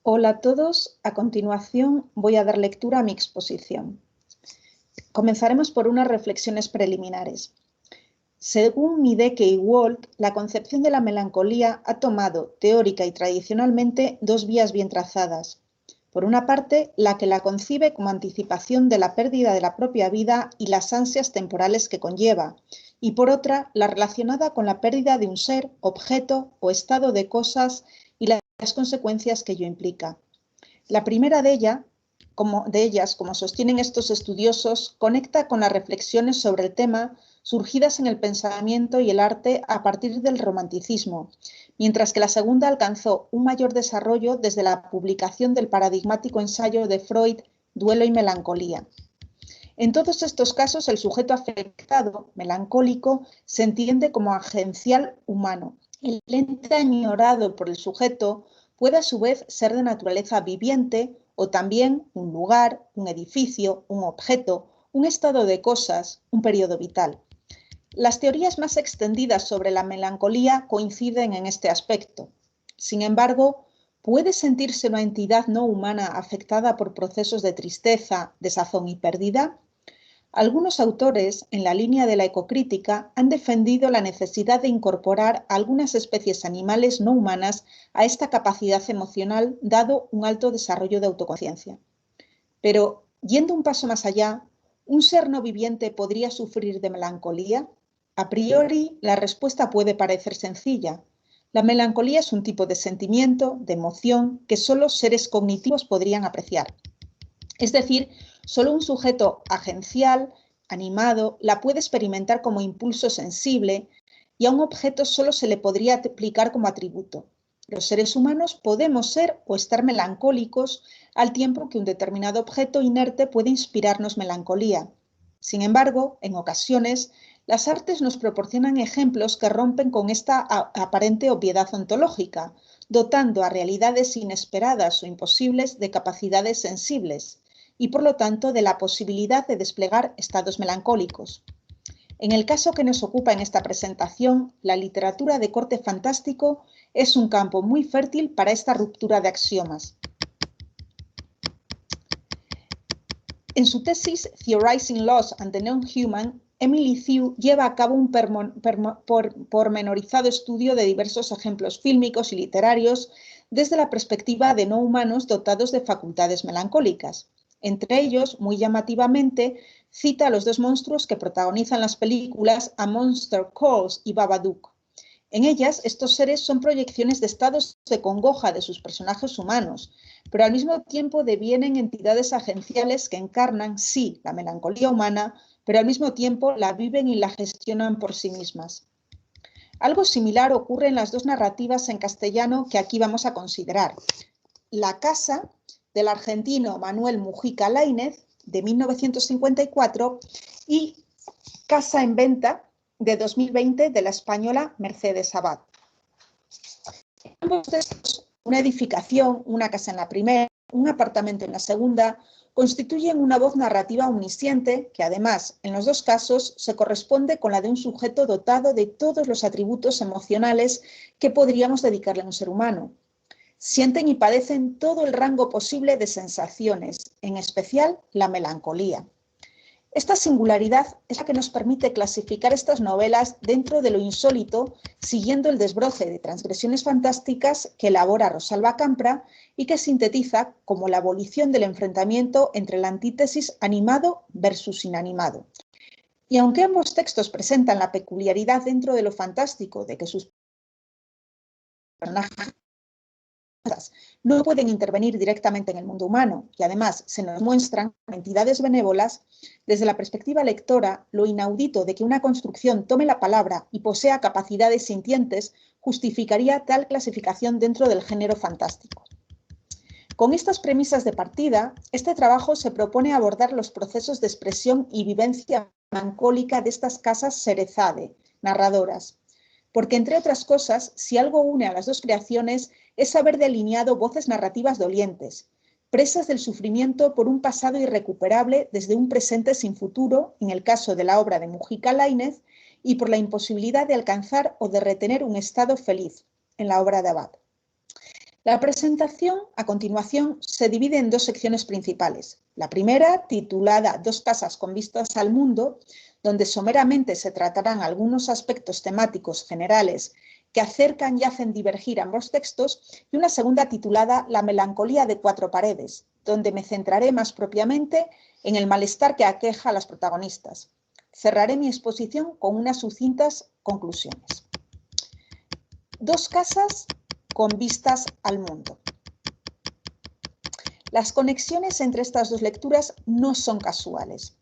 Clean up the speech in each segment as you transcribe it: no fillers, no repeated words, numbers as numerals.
Hola a todos. A continuación voy a dar lectura a mi exposición. Comenzaremos por unas reflexiones preliminares. Según Mideke y Walt, la concepción de la melancolía ha tomado, teórica y tradicionalmente, dos vías bien trazadas. Por una parte, la que la concibe como anticipación de la pérdida de la propia vida y las ansias temporales que conlleva, y por otra, la relacionada con la pérdida de un ser, objeto o estado de cosas y las consecuencias que ello implica. La primera de ellas, como sostienen estos estudiosos, conecta con las reflexiones sobre el tema surgidas en el pensamiento y el arte a partir del romanticismo, mientras que la segunda alcanzó un mayor desarrollo desde la publicación del paradigmático ensayo de Freud, Duelo y melancolía. En todos estos casos, el sujeto afectado, melancólico, se entiende como agencial humano. El ente añorado por el sujeto puede a su vez ser de naturaleza viviente o también un lugar, un edificio, un objeto, un estado de cosas, un periodo vital. Las teorías más extendidas sobre la melancolía coinciden en este aspecto. Sin embargo, ¿puede sentirse una entidad no humana afectada por procesos de tristeza, desazón y pérdida? Algunos autores, en la línea de la ecocrítica, han defendido la necesidad de incorporar a algunas especies animales no humanas a esta capacidad emocional, dado un alto desarrollo de autoconciencia. Pero, yendo un paso más allá, ¿un ser no viviente podría sufrir de melancolía? A priori, la respuesta puede parecer sencilla. La melancolía es un tipo de sentimiento, de emoción, que solo seres cognitivos podrían apreciar. Es decir, solo un sujeto agencial, animado, la puede experimentar como impulso sensible y a un objeto solo se le podría aplicar como atributo. Los seres humanos podemos ser o estar melancólicos al tiempo que un determinado objeto inerte puede inspirarnos melancolía. Sin embargo, en ocasiones, las artes nos proporcionan ejemplos que rompen con esta aparente obviedad ontológica, dotando a realidades inesperadas o imposibles de capacidades sensibles, y por lo tanto de la posibilidad de desplegar estados melancólicos. En el caso que nos ocupa en esta presentación, la literatura de corte fantástico es un campo muy fértil para esta ruptura de axiomas. En su tesis Theorizing Loss and the Non-Human, Emily Thieu lleva a cabo un pormenorizado estudio de diversos ejemplos fílmicos y literarios desde la perspectiva de no humanos dotados de facultades melancólicas. Entre ellos, muy llamativamente, cita a los dos monstruos que protagonizan las películas A Monster Calls y Babadook. En ellas, estos seres son proyecciones de estados de congoja de sus personajes humanos, pero al mismo tiempo devienen entidades agenciales que encarnan, sí, la melancolía humana, pero al mismo tiempo la viven y la gestionan por sí mismas. Algo similar ocurre en las dos narrativas en castellano que aquí vamos a considerar. La casa, del argentino Manuel Mujica Laínez, de 1954, y Casa en venta, de 2020, de la española Mercedes Abad. En ambos textos, una edificación, una casa en la primera, un apartamento en la segunda, constituyen una voz narrativa omnisciente que, además, en los dos casos, se corresponde con la de un sujeto dotado de todos los atributos emocionales que podríamos dedicarle a un ser humano. Sienten y padecen todo el rango posible de sensaciones, en especial la melancolía. Esta singularidad es la que nos permite clasificar estas novelas dentro de lo insólito, siguiendo el desbroce de transgresiones fantásticas que elabora Rosalba Campra y que sintetiza como la abolición del enfrentamiento entre la antítesis animado versus inanimado. Y aunque ambos textos presentan la peculiaridad dentro de lo fantástico de que sus personajes no pueden intervenir directamente en el mundo humano y además se nos muestran entidades benévolas, desde la perspectiva lectora, lo inaudito de que una construcción tome la palabra y posea capacidades sintientes justificaría tal clasificación dentro del género fantástico. Con estas premisas de partida, este trabajo se propone abordar los procesos de expresión y vivencia melancólica de estas casas Sherezade, narradoras, porque, entre otras cosas, si algo une a las dos creaciones es haber delineado voces narrativas dolientes, presas del sufrimiento por un pasado irrecuperable desde un presente sin futuro, en el caso de la obra de Mujica Laínez, y por la imposibilidad de alcanzar o de retener un estado feliz, en la obra de Abad. La presentación, a continuación, se divide en dos secciones principales. La primera, titulada Dos casas con vistas al mundo, donde someramente se tratarán algunos aspectos temáticos generales que acercan y hacen divergir ambos textos, y una segunda titulada La melancolía de cuatro paredes, donde me centraré más propiamente en el malestar que aqueja a las protagonistas. Cerraré mi exposición con unas sucintas conclusiones. Dos casas con vistas al mundo. Las conexiones entre estas dos lecturas no son casuales.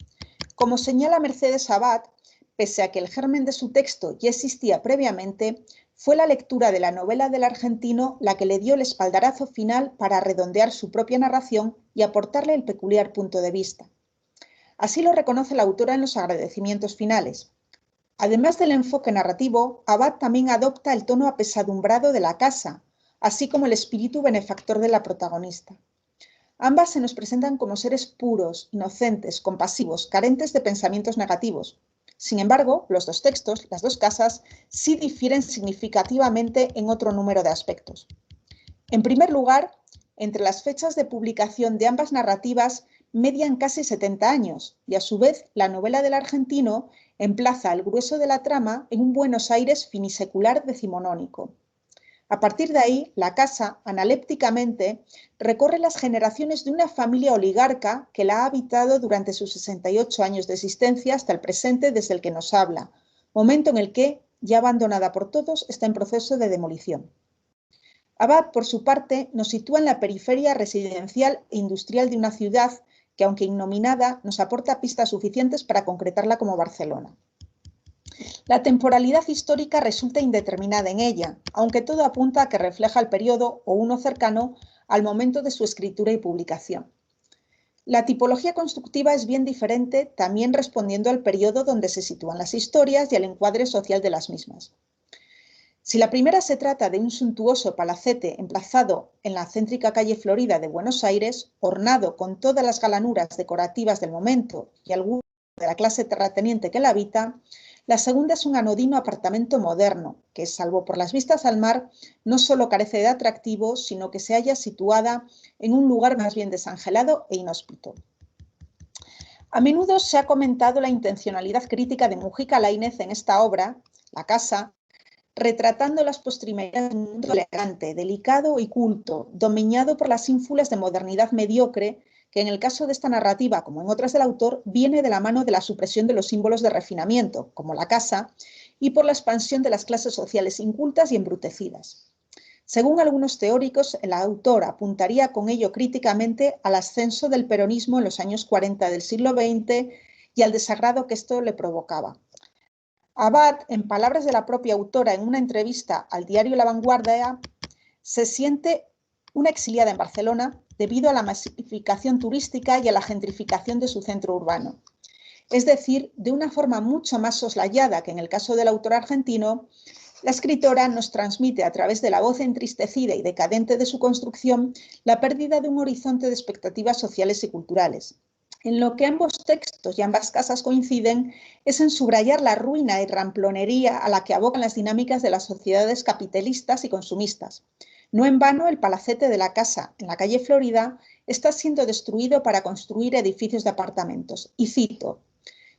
Como señala Mercedes Abad, pese a que el germen de su texto ya existía previamente, fue la lectura de la novela del argentino la que le dio el espaldarazo final para redondear su propia narración y aportarle el peculiar punto de vista. Así lo reconoce la autora en los agradecimientos finales. Además del enfoque narrativo, Abad también adopta el tono apesadumbrado de la casa, así como el espíritu benefactor de la protagonista. Ambas se nos presentan como seres puros, inocentes, compasivos, carentes de pensamientos negativos. Sin embargo, los dos textos, las dos casas, sí difieren significativamente en otro número de aspectos. En primer lugar, entre las fechas de publicación de ambas narrativas median casi 70 años y a su vez la novela del argentino emplaza el grueso de la trama en un Buenos Aires finisecular decimonónico. A partir de ahí, la casa, analépticamente, recorre las generaciones de una familia oligarca que la ha habitado durante sus 68 años de existencia hasta el presente desde el que nos habla, momento en el que, ya abandonada por todos, está en proceso de demolición. Abad, por su parte, nos sitúa en la periferia residencial e industrial de una ciudad que, aunque innominada, nos aporta pistas suficientes para concretarla como Barcelona. La temporalidad histórica resulta indeterminada en ella, aunque todo apunta a que refleja el periodo o uno cercano al momento de su escritura y publicación. La tipología constructiva es bien diferente, también respondiendo al periodo donde se sitúan las historias y al encuadre social de las mismas. Si la primera se trata de un suntuoso palacete emplazado en la céntrica calle Florida de Buenos Aires, ornado con todas las galanuras decorativas del momento y alguna de la clase terrateniente que la habita, la segunda es un anodino apartamento moderno, que, salvo por las vistas al mar, no solo carece de atractivo, sino que se halla situada en un lugar más bien desangelado e inhóspito. A menudo se ha comentado la intencionalidad crítica de Mujica Lainez en esta obra, La casa, retratando las postrimerías de un mundo elegante, delicado y culto, dominado por las ínfulas de modernidad mediocre, que en el caso de esta narrativa, como en otras del autor, viene de la mano de la supresión de los símbolos de refinamiento, como la casa, y por la expansión de las clases sociales incultas y embrutecidas. Según algunos teóricos, el autor apuntaría con ello críticamente al ascenso del peronismo en los años 40 del siglo XX y al desagrado que esto le provocaba. Abad, en palabras de la propia autora en una entrevista al diario La Vanguardia, se siente una exiliada en Barcelona debido a la masificación turística y a la gentrificación de su centro urbano. Es decir, de una forma mucho más soslayada que en el caso del autor argentino, la escritora nos transmite a través de la voz entristecida y decadente de su construcción la pérdida de un horizonte de expectativas sociales y culturales. En lo que ambos textos y ambas casas coinciden es en subrayar la ruina y ramplonería a la que abocan las dinámicas de las sociedades capitalistas y consumistas. No en vano, el palacete de la casa en la calle Florida está siendo destruido para construir edificios de apartamentos. Y cito: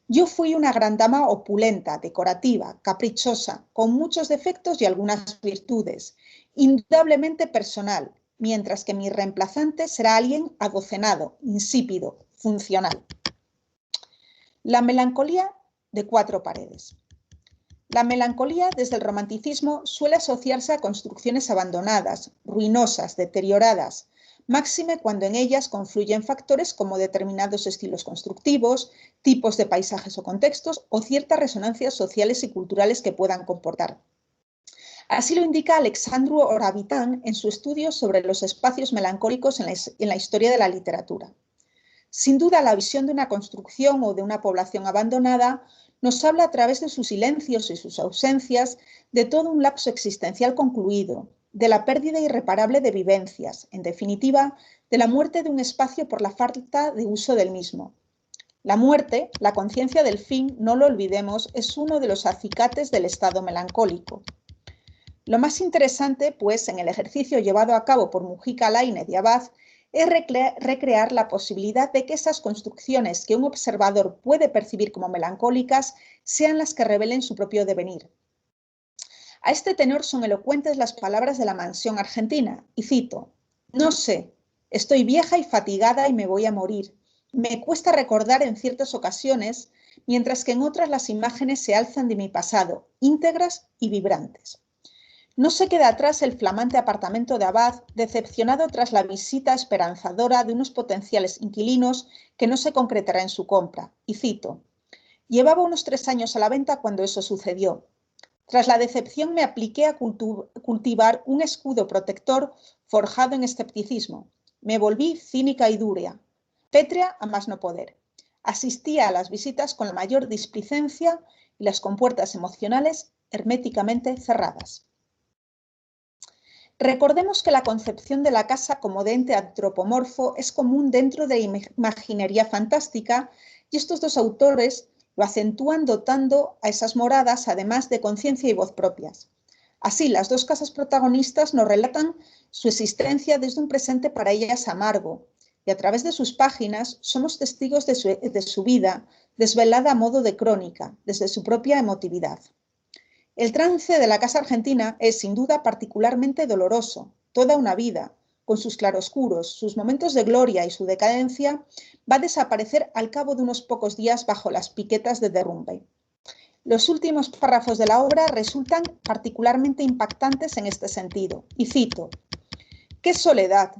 yo fui una gran dama opulenta, decorativa, caprichosa, con muchos defectos y algunas virtudes, indudablemente personal, mientras que mi reemplazante será alguien adocenado, insípido, funcional. La melancolía de cuatro paredes. La melancolía desde el romanticismo suele asociarse a construcciones abandonadas, ruinosas, deterioradas, máxime cuando en ellas confluyen factores como determinados estilos constructivos, tipos de paisajes o contextos o ciertas resonancias sociales y culturales que puedan comportar. Así lo indica Alexandru Oravitan en su estudio sobre los espacios melancólicos en la historia de la literatura. Sin duda, la visión de una construcción o de una población abandonada nos habla a través de sus silencios y sus ausencias de todo un lapso existencial concluido, de la pérdida irreparable de vivencias, en definitiva, de la muerte de un espacio por la falta de uso del mismo. La muerte, la conciencia del fin, no lo olvidemos, es uno de los acicates del estado melancólico. Lo más interesante, pues, en el ejercicio llevado a cabo por Mujica, Lainez y Abad, es recrear la posibilidad de que esas construcciones que un observador puede percibir como melancólicas sean las que revelen su propio devenir. A este tenor son elocuentes las palabras de la Mansión argentina, y cito: «No sé, estoy vieja y fatigada y me voy a morir. Me cuesta recordar en ciertas ocasiones, mientras que en otras las imágenes se alzan de mi pasado, íntegras y vibrantes». No se queda atrás el flamante apartamento de Abad, decepcionado tras la visita esperanzadora de unos potenciales inquilinos que no se concretará en su compra. Y cito: «Llevaba unos 3 años a la venta cuando eso sucedió. Tras la decepción me apliqué a cultivar un escudo protector forjado en escepticismo. Me volví cínica y dura, pétrea a más no poder. Asistía a las visitas con la mayor displicencia y las compuertas emocionales herméticamente cerradas». Recordemos que la concepción de la casa como de ente antropomorfo es común dentro de la imaginería fantástica, y estos dos autores lo acentúan dotando a esas moradas además de conciencia y voz propias. Así, las dos casas protagonistas nos relatan su existencia desde un presente para ellas amargo, y a través de sus páginas somos testigos de su vida, desvelada a modo de crónica, desde su propia emotividad. El trance de la casa argentina es, sin duda, particularmente doloroso. Toda una vida, con sus claroscuros, sus momentos de gloria y su decadencia, va a desaparecer al cabo de unos pocos días bajo las piquetas de derrumbe. Los últimos párrafos de la obra resultan particularmente impactantes en este sentido. Y cito: qué soledad,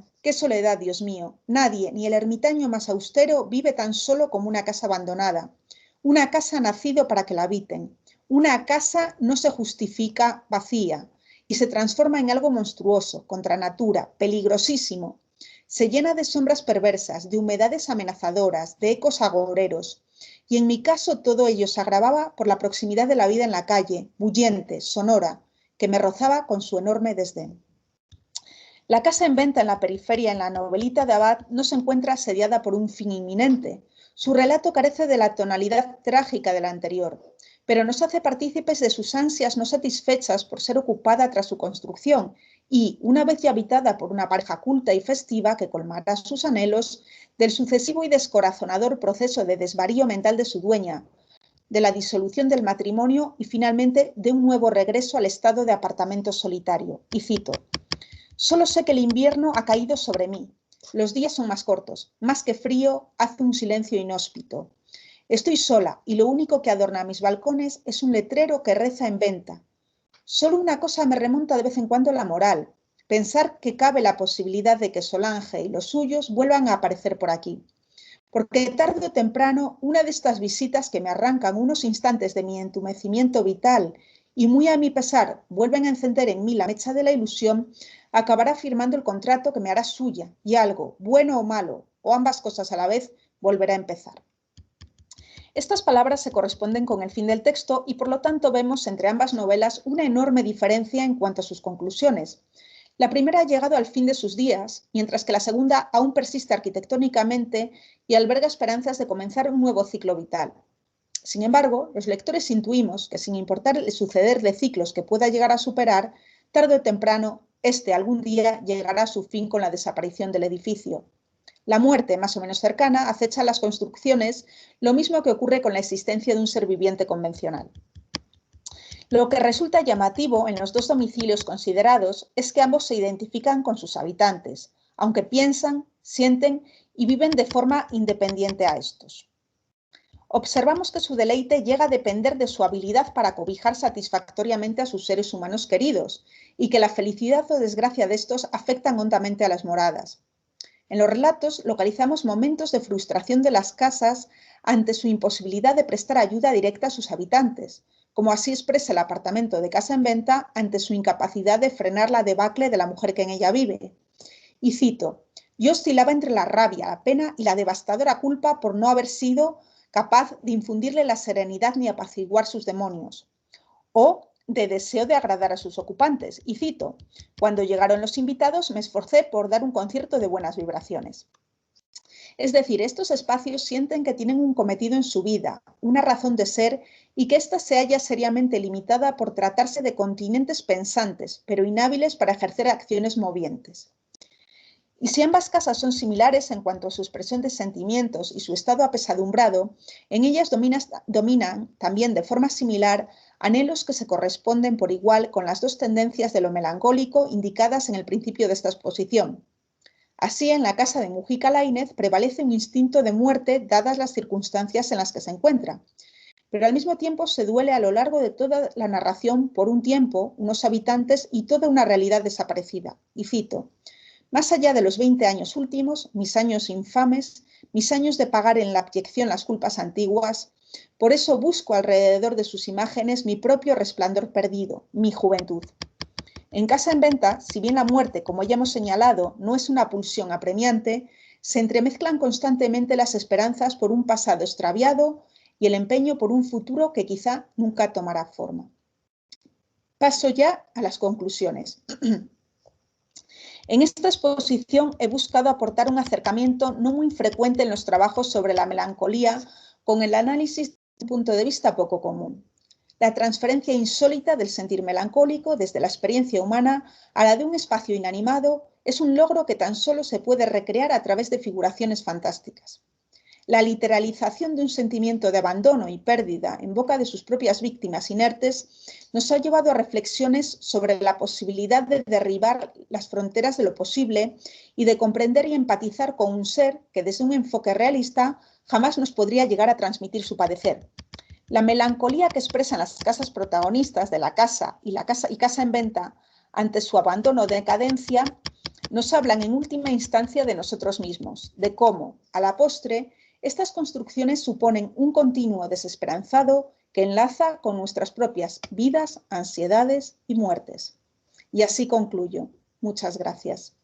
Dios mío! Nadie, ni el ermitaño más austero, vive tan solo como una casa abandonada. Una casa nacido para que la habiten. Una casa no se justifica vacía y se transforma en algo monstruoso, contra natura, peligrosísimo. Se llena de sombras perversas, de humedades amenazadoras, de ecos agoreros. Y en mi caso todo ello se agravaba por la proximidad de la vida en la calle, bullente, sonora, que me rozaba con su enorme desdén. La casa en venta en la periferia en la novelita de Abad no se encuentra asediada por un fin inminente. Su relato carece de la tonalidad trágica de la anterior, pero nos hace partícipes de sus ansias no satisfechas por ser ocupada tras su construcción y, una vez ya habitada por una pareja culta y festiva que colmará sus anhelos, del sucesivo y descorazonador proceso de desvarío mental de su dueña, de la disolución del matrimonio y finalmente de un nuevo regreso al estado de apartamento solitario. Y cito: «Solo sé que el invierno ha caído sobre mí. Los días son más cortos. Más que frío, hace un silencio inhóspito. Estoy sola y lo único que adorna mis balcones es un letrero que reza en venta. Solo una cosa me remonta de vez en cuando la moral: pensar que cabe la posibilidad de que Solange y los suyos vuelvan a aparecer por aquí. Porque tarde o temprano, una de estas visitas que me arrancan unos instantes de mi entumecimiento vital y muy a mi pesar vuelven a encender en mí la mecha de la ilusión, acabará firmando el contrato que me hará suya y algo, bueno o malo, o ambas cosas a la vez, volverá a empezar». Estas palabras se corresponden con el fin del texto y por lo tanto vemos entre ambas novelas una enorme diferencia en cuanto a sus conclusiones. La primera ha llegado al fin de sus días, mientras que la segunda aún persiste arquitectónicamente y alberga esperanzas de comenzar un nuevo ciclo vital. Sin embargo, los lectores intuimos que, sin importar el suceder de ciclos que pueda llegar a superar, tarde o temprano, este algún día llegará a su fin con la desaparición del edificio. La muerte, más o menos cercana, acecha las construcciones, lo mismo que ocurre con la existencia de un ser viviente convencional. Lo que resulta llamativo en los dos domicilios considerados es que ambos se identifican con sus habitantes, aunque piensan, sienten y viven de forma independiente a estos. Observamos que su deleite llega a depender de su habilidad para cobijar satisfactoriamente a sus seres humanos queridos y que la felicidad o desgracia de estos afectan hondamente a las moradas. En los relatos localizamos momentos de frustración de las casas ante su imposibilidad de prestar ayuda directa a sus habitantes, como así expresa el apartamento de Casa en Venta ante su incapacidad de frenar la debacle de la mujer que en ella vive. Y cito: «Yo oscilaba entre la rabia, la pena y la devastadora culpa por no haber sido capaz de infundirle la serenidad ni apaciguar sus demonios». O de deseo de agradar a sus ocupantes. Y cito: «Cuando llegaron los invitados me esforcé por dar un concierto de buenas vibraciones». Es decir, estos espacios sienten que tienen un cometido en su vida, una razón de ser, y que ésta se halla seriamente limitada por tratarse de continentes pensantes, pero inhábiles para ejercer acciones movientes. Y si ambas casas son similares en cuanto a su expresión de sentimientos y su estado apesadumbrado, en ellas dominan también de forma similar anhelos que se corresponden por igual con las dos tendencias de lo melancólico indicadas en el principio de esta exposición. Así, en la casa de Mujica Lainez prevalece un instinto de muerte dadas las circunstancias en las que se encuentra, pero al mismo tiempo se duele a lo largo de toda la narración por un tiempo, unos habitantes y toda una realidad desaparecida. Y cito: más allá de los 20 años últimos, mis años infames, mis años de pagar en la abyección las culpas antiguas, por eso busco alrededor de sus imágenes mi propio resplandor perdido, mi juventud. En Casa en Venta, si bien la muerte, como ya hemos señalado, no es una pulsión apremiante, se entremezclan constantemente las esperanzas por un pasado extraviado y el empeño por un futuro que quizá nunca tomará forma. Paso ya a las conclusiones. En esta exposición he buscado aportar un acercamiento no muy frecuente en los trabajos sobre la melancolía con el análisis de un punto de vista poco común. La transferencia insólita del sentir melancólico desde la experiencia humana a la de un espacio inanimado es un logro que tan solo se puede recrear a través de figuraciones fantásticas. La literalización de un sentimiento de abandono y pérdida en boca de sus propias víctimas inertes nos ha llevado a reflexiones sobre la posibilidad de derribar las fronteras de lo posible y de comprender y empatizar con un ser que desde un enfoque realista jamás nos podría llegar a transmitir su padecer. La melancolía que expresan las casas protagonistas de la casa y Casa en Venta ante su abandono o decadencia nos hablan en última instancia de nosotros mismos, de cómo, a la postre, estas construcciones suponen un continuo desesperanzado que enlaza con nuestras propias vidas, ansiedades y muertes. Y así concluyo. Muchas gracias.